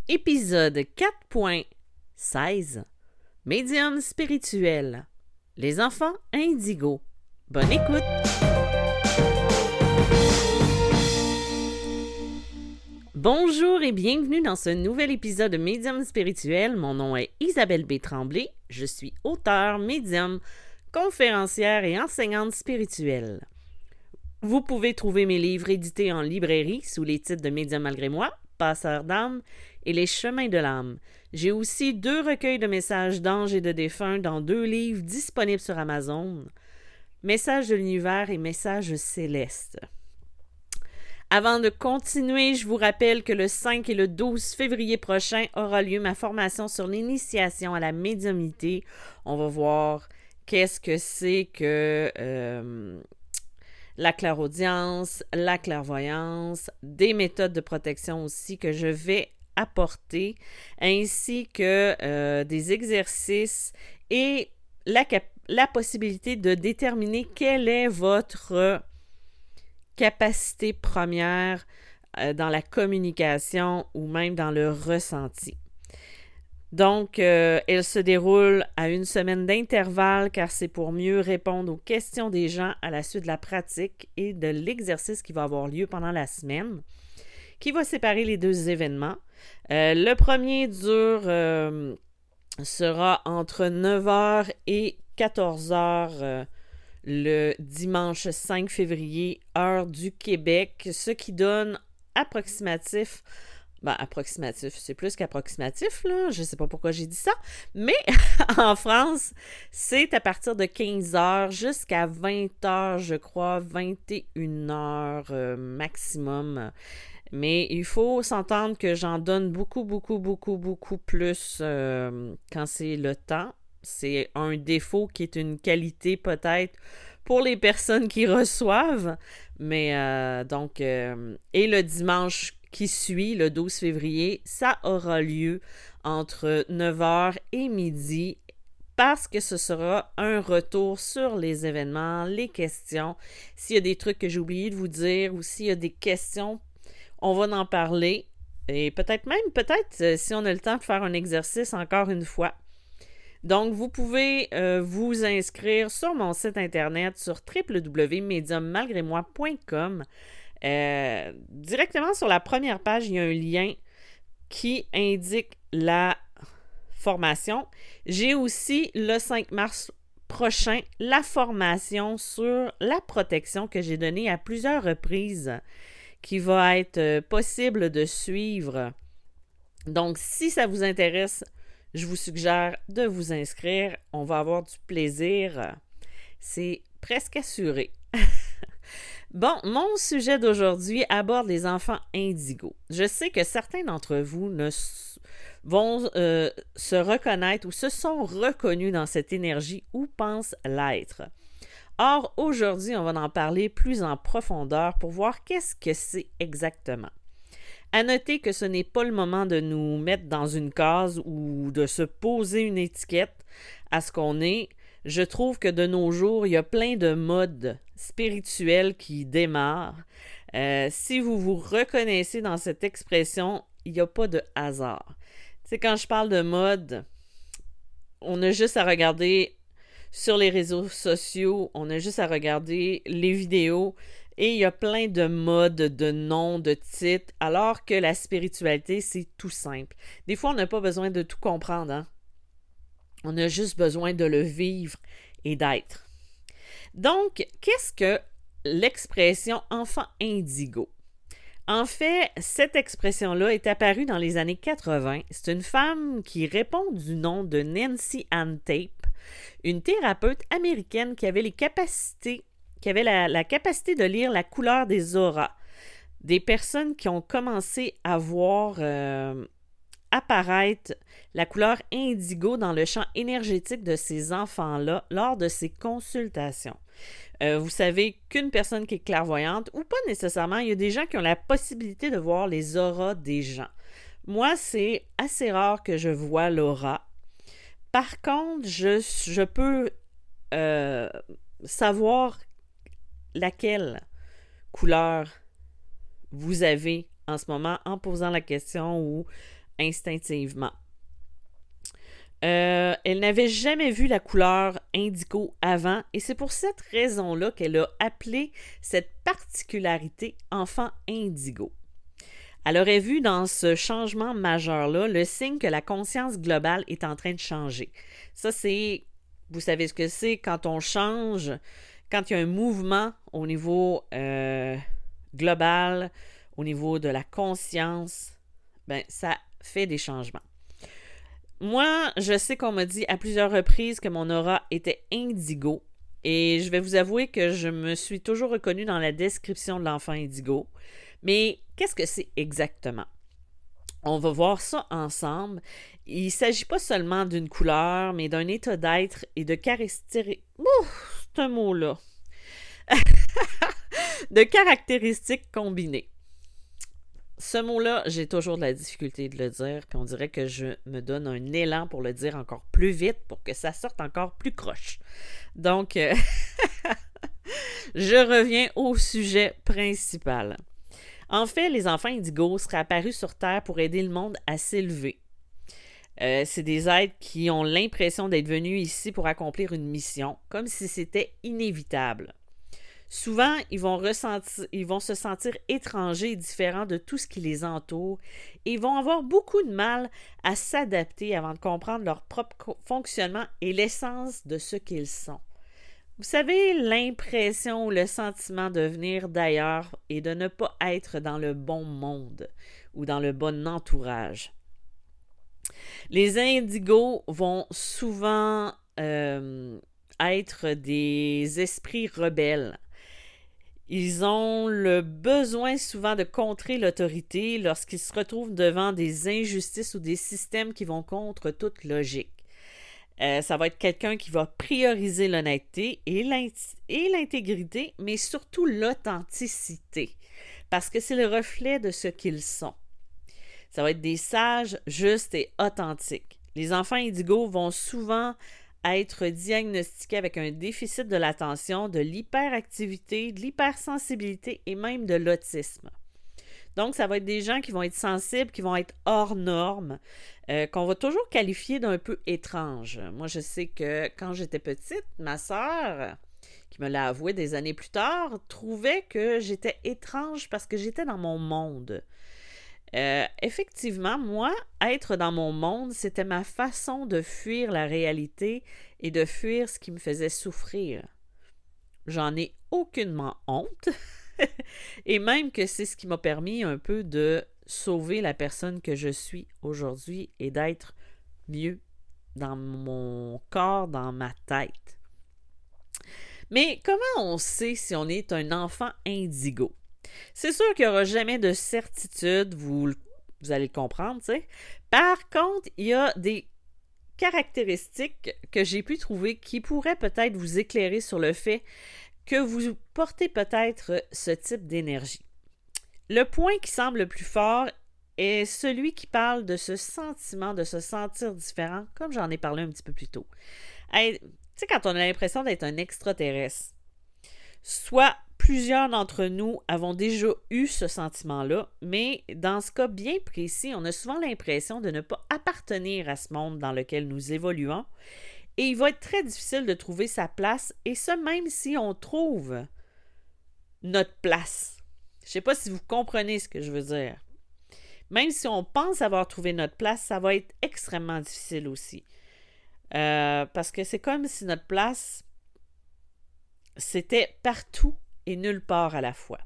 Épisode 4.16 Médium spirituel. Les enfants indigos. Bonne écoute! Bonjour et bienvenue dans ce nouvel épisode de Médium spirituel. Mon nom est Isabelle B. Tremblay. Je suis auteure, médium, conférencière et enseignante spirituelle. Vous pouvez trouver mes livres édités en librairie sous les titres de Médium malgré moi, Passeur d'âme et Les chemins de l'âme. J'ai aussi 2 recueils de messages d'anges et de défunts dans 2 livres disponibles sur Amazon, Messages de l'univers et Messages célestes. Avant de continuer, je vous rappelle que le 5 et le 12 février prochain aura lieu ma formation sur l'initiation à la médiumnité. On va voir qu'est-ce que c'est que la clairaudience, la clairvoyance, des méthodes de protection aussi que je vais apporter, ainsi que des exercices et la possibilité de déterminer quelle est votre capacité première dans la communication ou même dans le ressenti. Donc, elle se déroule à 1 semaine d'intervalle car c'est pour mieux répondre aux questions des gens à la suite de la pratique et de l'exercice qui va avoir lieu pendant la semaine, qui va séparer les 2 événements. Le premier sera entre 9h et 14h le dimanche 5 février, heure du Québec, ce qui donne approximatif, c'est plus qu'approximatif, là, je sais pas pourquoi j'ai dit ça, mais en France, c'est à partir de 15h jusqu'à 20h, je crois, 21h maximum. Mais il faut s'entendre que j'en donne beaucoup plus quand c'est le temps. C'est un défaut qui est une qualité peut-être pour les personnes qui reçoivent. Mais et le dimanche qui suit, le 12 février, ça aura lieu entre 9h et midi parce que ce sera un retour sur les événements, les questions. S'il y a des trucs que j'ai oublié de vous dire ou s'il y a des questions, on va en parler. Et peut-être si on a le temps de faire un exercice encore une fois. Donc, vous pouvez vous inscrire sur mon site internet sur www.mediummalgrémoi.com. Directement sur la première page, il y a un lien qui indique la formation. J'ai aussi le 5 mars prochain la formation sur la protection que j'ai donnée à plusieurs reprises qui va être possible de suivre. Donc, si ça vous intéresse, je vous suggère de vous inscrire. On va avoir du plaisir. C'est presque assuré. Bon, mon sujet d'aujourd'hui aborde les enfants indigos. Je sais que certains d'entre vous vont se reconnaître ou se sont reconnus dans cette énergie ou pensent l'être. Or, aujourd'hui, on va en parler plus en profondeur pour voir qu'est-ce que c'est exactement. À noter que ce n'est pas le moment de nous mettre dans une case ou de se poser une étiquette à ce qu'on est. Je trouve que de nos jours, il y a plein de modes spirituels qui démarrent. Si vous vous reconnaissez dans cette expression, il n'y a pas de hasard. Tu sais, quand je parle de mode, on a juste à regarder sur les réseaux sociaux, on a juste à regarder les vidéos et il y a plein de modes, de noms, de titres, alors que la spiritualité, c'est tout simple. Des fois, on n'a pas besoin de tout comprendre, hein? On a juste besoin de le vivre et d'être. Donc, qu'est-ce que l'expression « enfant indigo » ? En fait, cette expression-là est apparue dans les années 80. C'est une femme qui répond du nom de Nancy Ann Tape, une thérapeute américaine qui avait la capacité de lire la couleur des auras. Des personnes qui ont commencé à voir apparaître la couleur indigo dans le champ énergétique de ces enfants-là lors de ces consultations. Vous savez qu'une personne qui est clairvoyante, ou pas nécessairement, il y a des gens qui ont la possibilité de voir les auras des gens. Moi, c'est assez rare que je vois l'aura. Par contre, je peux savoir laquelle couleur vous avez en ce moment en posant la question ou instinctivement. Elle n'avait jamais vu la couleur indigo avant et c'est pour cette raison-là qu'elle a appelé cette particularité enfant indigo. Elle aurait vu dans ce changement majeur-là le signe que la conscience globale est en train de changer. Ça, c'est, vous savez ce que c'est, quand on change, quand il y a un mouvement au niveau global, au niveau de la conscience, ben ça fait des changements. Moi, je sais qu'on m'a dit à plusieurs reprises que mon aura était indigo et je vais vous avouer que je me suis toujours reconnue dans la description de l'enfant indigo. Mais qu'est-ce que c'est exactement? On va voir ça ensemble. Il ne s'agit pas seulement d'une couleur, mais d'un état d'être et de caractéristiques... c'est un mot-là. De caractéristiques combinées. Ce mot-là, j'ai toujours de la difficulté de le dire, puis on dirait que je me donne un élan pour le dire encore plus vite, pour que ça sorte encore plus croche. Donc, je reviens au sujet principal. En fait, les enfants indigos seraient apparus sur Terre pour aider le monde à s'élever. C'est des êtres qui ont l'impression d'être venus ici pour accomplir une mission, comme si c'était inévitable. Souvent, ils vont se sentir étrangers et différents de tout ce qui les entoure et ils vont avoir beaucoup de mal à s'adapter avant de comprendre leur propre fonctionnement et l'essence de ce qu'ils sont. Vous savez, l'impression ou le sentiment de venir d'ailleurs et de ne pas être dans le bon monde ou dans le bon entourage. Les indigos vont souvent être des esprits rebelles. Ils ont le besoin souvent de contrer l'autorité lorsqu'ils se retrouvent devant des injustices ou des systèmes qui vont contre toute logique. Ça va être quelqu'un qui va prioriser l'honnêteté et l'intégrité, mais surtout l'authenticité, parce que c'est le reflet de ce qu'ils sont. Ça va être des sages, justes et authentiques. Les enfants indigos vont souvent être diagnostiqués avec un déficit de l'attention, de l'hyperactivité, de l'hypersensibilité et même de l'autisme. Donc, ça va être des gens qui vont être sensibles, qui vont être hors normes, qu'on va toujours qualifier d'un peu étrange. Moi, je sais que quand j'étais petite, ma sœur, qui me l'a avoué des années plus tard, trouvait que j'étais étrange parce que j'étais dans mon monde. Effectivement, moi, être dans mon monde, c'était ma façon de fuir la réalité et de fuir ce qui me faisait souffrir. J'en ai aucunement honte. Et même que c'est ce qui m'a permis un peu de sauver la personne que je suis aujourd'hui et d'être mieux dans mon corps, dans ma tête. Mais comment on sait si on est un enfant indigo? C'est sûr qu'il n'y aura jamais de certitude, vous allez le comprendre, tu sais. Par contre, il y a des caractéristiques que j'ai pu trouver qui pourraient peut-être vous éclairer sur le fait que vous portez peut-être ce type d'énergie. Le point qui semble le plus fort est celui qui parle de ce sentiment de se sentir différent, comme j'en ai parlé un petit peu plus tôt. Tu sais, quand on a l'impression d'être un extraterrestre, soit plusieurs d'entre nous avons déjà eu ce sentiment-là, mais dans ce cas bien précis, on a souvent l'impression de ne pas appartenir à ce monde dans lequel nous évoluons. Et il va être très difficile de trouver sa place, et ce, même si on trouve notre place. Je ne sais pas si vous comprenez ce que je veux dire. Même si on pense avoir trouvé notre place, ça va être extrêmement difficile aussi. Parce que c'est comme si notre place, c'était partout et nulle part à la fois.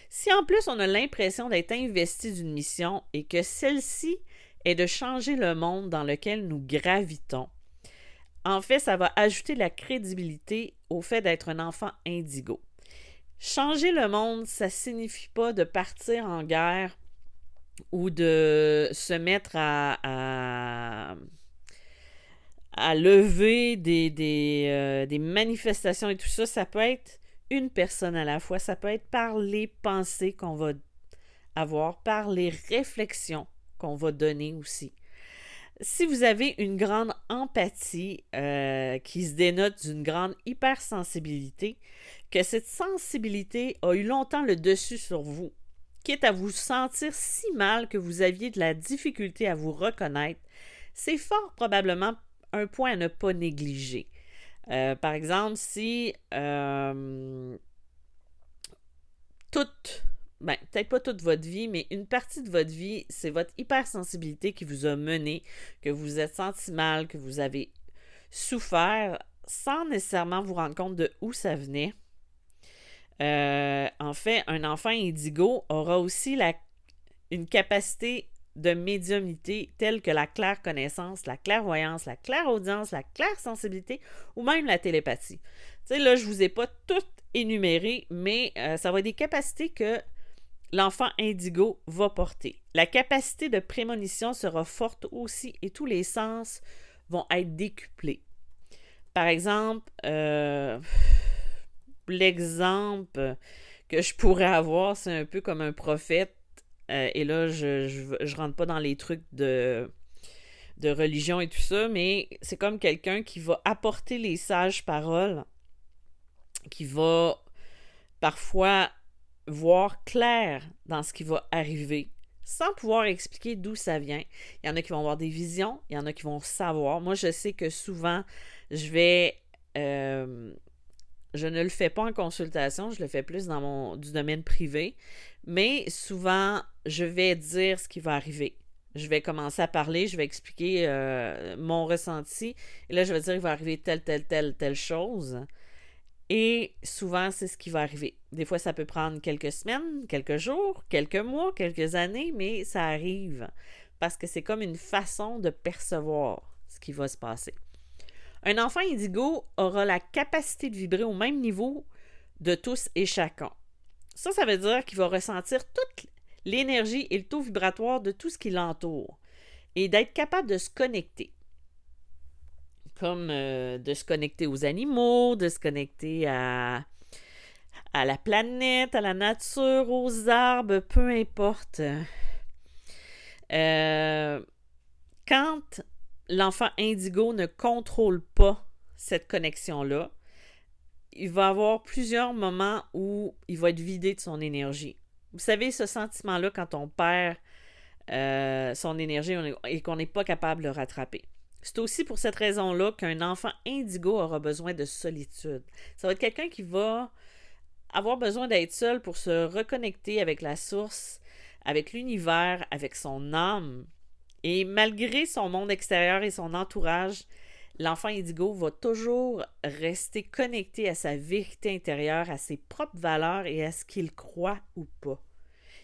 Si en plus on a l'impression d'être investi d'une mission et que celle-ci est de changer le monde dans lequel nous gravitons, en fait, ça va ajouter la crédibilité au fait d'être un enfant indigo. Changer le monde, ça ne signifie pas de partir en guerre ou de se mettre à lever des manifestations et tout ça. Ça peut être une personne à la fois. Ça peut être par les pensées qu'on va avoir, par les réflexions qu'on va donner aussi. Si vous avez une grande empathie qui se dénote d'une grande hypersensibilité, que cette sensibilité a eu longtemps le dessus sur vous, quitte à vous sentir si mal que vous aviez de la difficulté à vous reconnaître, c'est fort probablement un point à ne pas négliger. Par exemple, si peut-être pas toute votre vie, mais une partie de votre vie, c'est votre hypersensibilité qui vous a mené, que vous vous êtes senti mal, que vous avez souffert, sans nécessairement vous rendre compte de où ça venait. En fait, un enfant indigo aura aussi une capacité de médiumnité telle que la claire connaissance, la clairvoyance, la clairaudience, la claire sensibilité ou même la télépathie. Tu sais, là, je ne vous ai pas toutes énumérées, mais ça va être des capacités que l'enfant indigo va porter. La capacité de prémonition sera forte aussi et tous les sens vont être décuplés. Par exemple, l'exemple que je pourrais avoir, c'est un peu comme un prophète. Et là, je rentre pas dans les trucs de religion et tout ça, mais c'est comme quelqu'un qui va apporter les sages paroles, qui va parfois voir clair dans ce qui va arriver, sans pouvoir expliquer d'où ça vient. Il y en a qui vont avoir des visions, il y en a qui vont savoir. Moi, je sais que souvent, je ne le fais pas en consultation, je le fais plus dans du domaine privé, mais souvent, je vais dire ce qui va arriver. Je vais commencer à parler, je vais expliquer mon ressenti, et là, je vais dire qu'il va arriver telle chose, et souvent, c'est ce qui va arriver. Des fois, ça peut prendre quelques semaines, quelques jours, quelques mois, quelques années, mais ça arrive, parce que c'est comme une façon de percevoir ce qui va se passer. Un enfant indigo aura la capacité de vibrer au même niveau de tous et chacun. Ça veut dire qu'il va ressentir toute l'énergie et le taux vibratoire de tout ce qui l'entoure et d'être capable de se connecter. Comme de se connecter aux animaux, de se connecter à la planète, à la nature, aux arbres, peu importe. Quand l'enfant indigo ne contrôle pas cette connexion-là, il va avoir plusieurs moments où il va être vidé de son énergie. Vous savez, ce sentiment-là, quand on perd son énergie et qu'on n'est pas capable de le rattraper. C'est aussi pour cette raison-là qu'un enfant indigo aura besoin de solitude. Ça va être quelqu'un qui va avoir besoin d'être seul pour se reconnecter avec la source, avec l'univers, avec son âme. Et malgré son monde extérieur et son entourage, l'enfant indigo va toujours rester connecté à sa vérité intérieure, à ses propres valeurs et à ce qu'il croit ou pas.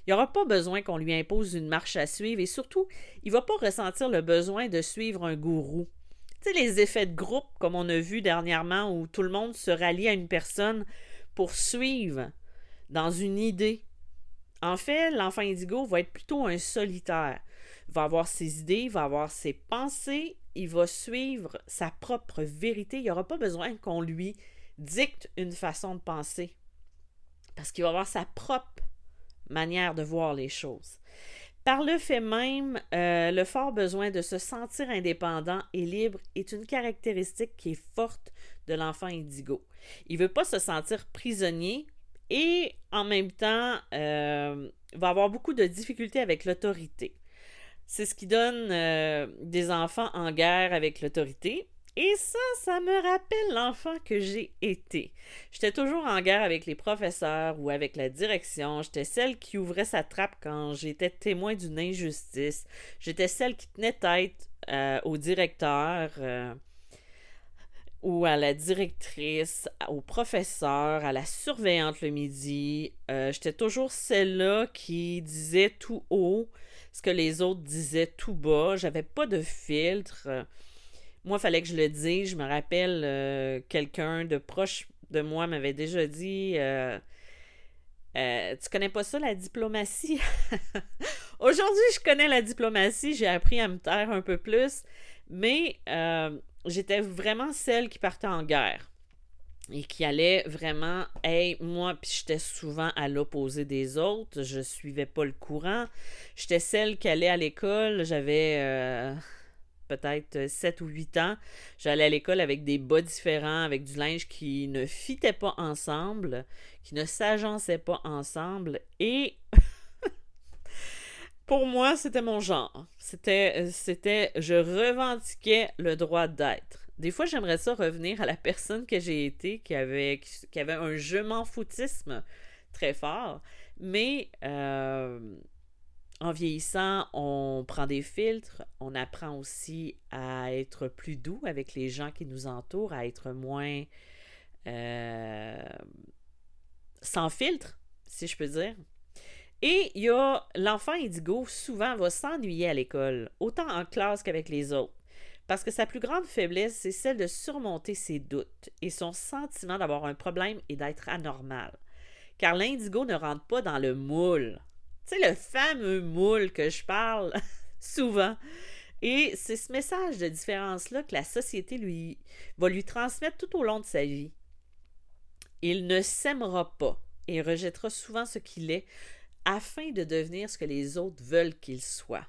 Il n'y aura pas besoin qu'on lui impose une marche à suivre et surtout, il ne va pas ressentir le besoin de suivre un gourou. Tu sais, les effets de groupe, comme on a vu dernièrement, où tout le monde se rallie à une personne pour suivre dans une idée. En fait, l'enfant indigo va être plutôt un solitaire. Il va avoir ses idées, il va avoir ses pensées, il va suivre sa propre vérité. Il n'y aura pas besoin qu'on lui dicte une façon de penser parce qu'il va avoir sa propre manière de voir les choses. Par le fait même, le fort besoin de se sentir indépendant et libre est une caractéristique qui est forte de l'enfant indigo. Il ne veut pas se sentir prisonnier et en même temps va avoir beaucoup de difficultés avec l'autorité. C'est ce qui donne des enfants en guerre avec l'autorité. Et ça me rappelle l'enfant que j'ai été. J'étais toujours en guerre avec les professeurs ou avec la direction. J'étais celle qui ouvrait sa trappe quand j'étais témoin d'une injustice. J'étais celle qui tenait tête au directeur ou à la directrice, au professeur, à la surveillante le midi. J'étais toujours celle-là qui disait tout haut ce que les autres disaient tout bas. J'avais pas de filtre. Moi, il fallait que je le dise. Je me rappelle, quelqu'un de proche de moi m'avait déjà dit tu connais pas ça, la diplomatie? Aujourd'hui, je connais la diplomatie. J'ai appris à me taire un peu plus. Mais j'étais vraiment celle qui partait en guerre. Et qui allait vraiment, moi, puis j'étais souvent à l'opposé des autres. Je suivais pas le courant. J'étais celle qui allait à l'école. J'avais peut-être 7 ou 8 ans, j'allais à l'école avec des bas différents, avec du linge qui ne fitait pas ensemble, qui ne s'agençait pas ensemble. Et Pour moi, c'était mon genre. Je revendiquais le droit d'être. Des fois, j'aimerais ça revenir à la personne que j'ai été, qui avait un je m'en foutisme très fort. Mais en vieillissant, on prend des filtres, on apprend aussi à être plus doux avec les gens qui nous entourent, à être moins euh, sans filtre, si je peux dire. Et il y a l'enfant indigo, souvent va s'ennuyer à l'école, autant en classe qu'avec les autres. Parce que sa plus grande faiblesse, c'est celle de surmonter ses doutes et son sentiment d'avoir un problème et d'être anormal. Car l'indigo ne rentre pas dans le moule. Tu sais, le fameux moule que je parle souvent. Et c'est ce message de différence-là que la société va lui transmettre tout au long de sa vie. Il ne s'aimera pas et rejettera souvent ce qu'il est afin de devenir ce que les autres veulent qu'il soit,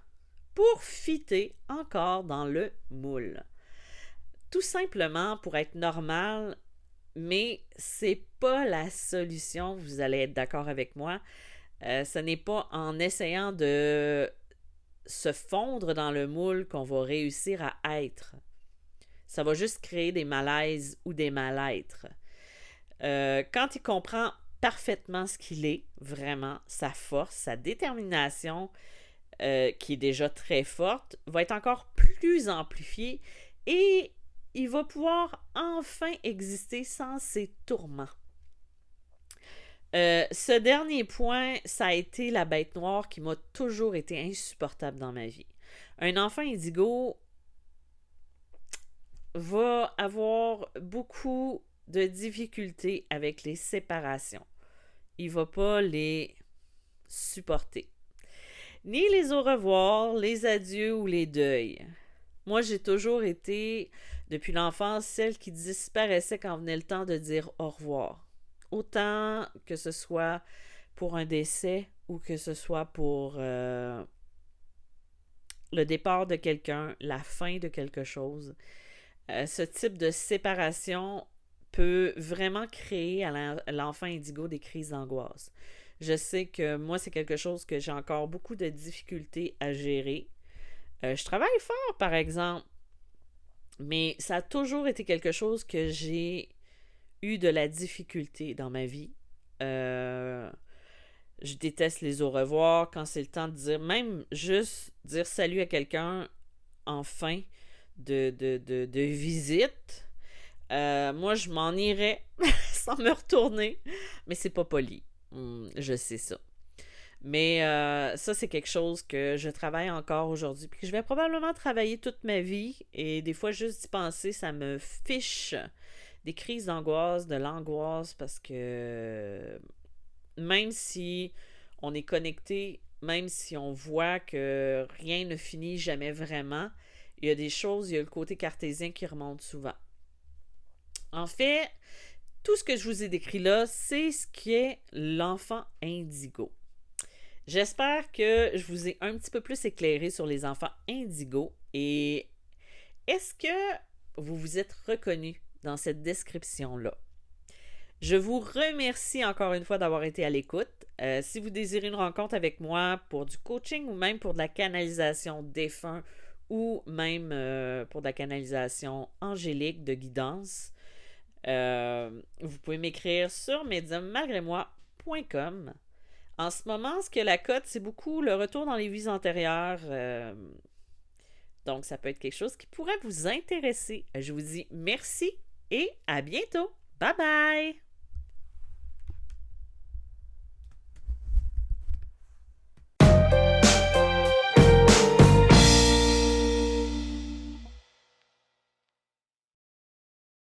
pour fitter encore dans le moule. Tout simplement pour être normal, mais c'est pas la solution, vous allez être d'accord avec moi. Ce n'est pas en essayant de se fondre dans le moule qu'on va réussir à être. Ça va juste créer des malaises ou des mal-être. Quand il comprend parfaitement ce qu'il est, vraiment, sa force, sa détermination, qui est déjà très forte, va être encore plus amplifiée et il va pouvoir enfin exister sans ses tourments. Ce dernier point, ça a été la bête noire qui m'a toujours été insupportable dans ma vie. Un enfant indigo va avoir beaucoup de difficultés avec les séparations. Il va pas les supporter. Ni les au revoir, les adieux ou les deuils. Moi, j'ai toujours été, depuis l'enfance, celle qui disparaissait quand venait le temps de dire au revoir. Autant que ce soit pour un décès ou que ce soit pour le départ de quelqu'un, la fin de quelque chose. Ce type de séparation peut vraiment créer à l'enfant indigo des crises d'angoisse. Je sais que moi, c'est quelque chose que j'ai encore beaucoup de difficultés à gérer. Je travaille fort, par exemple, mais ça a toujours été quelque chose que j'ai eu de la difficulté dans ma vie. Je déteste les au revoir quand c'est le temps de dire, même juste dire salut à quelqu'un en fin de visite. Moi, je m'en irais sans me retourner, mais c'est pas poli. Je sais ça. Mais ça, c'est quelque chose que je travaille encore aujourd'hui, puis que je vais probablement travailler toute ma vie. Et des fois, juste d'y penser, ça me fiche des crises d'angoisse, de l'angoisse, parce que même si on est connecté, même si on voit que rien ne finit jamais vraiment, il y a des choses, il y a le côté cartésien qui remonte souvent. En fait, tout ce que je vous ai décrit là, c'est ce qu'est l'enfant indigo. J'espère que je vous ai un petit peu plus éclairé sur les enfants indigos. Et est-ce que vous vous êtes reconnu dans cette description-là? Je vous remercie encore une fois d'avoir été à l'écoute. Si vous désirez une rencontre avec moi pour du coaching ou même pour de la canalisation défunt ou même pour de la canalisation angélique de guidance, vous pouvez m'écrire sur mediummalgrémoi.com. En ce moment, ce que la cote, c'est beaucoup le retour dans les vies antérieures. Donc, ça peut être quelque chose qui pourrait vous intéresser. Je vous dis merci et à bientôt. Bye bye!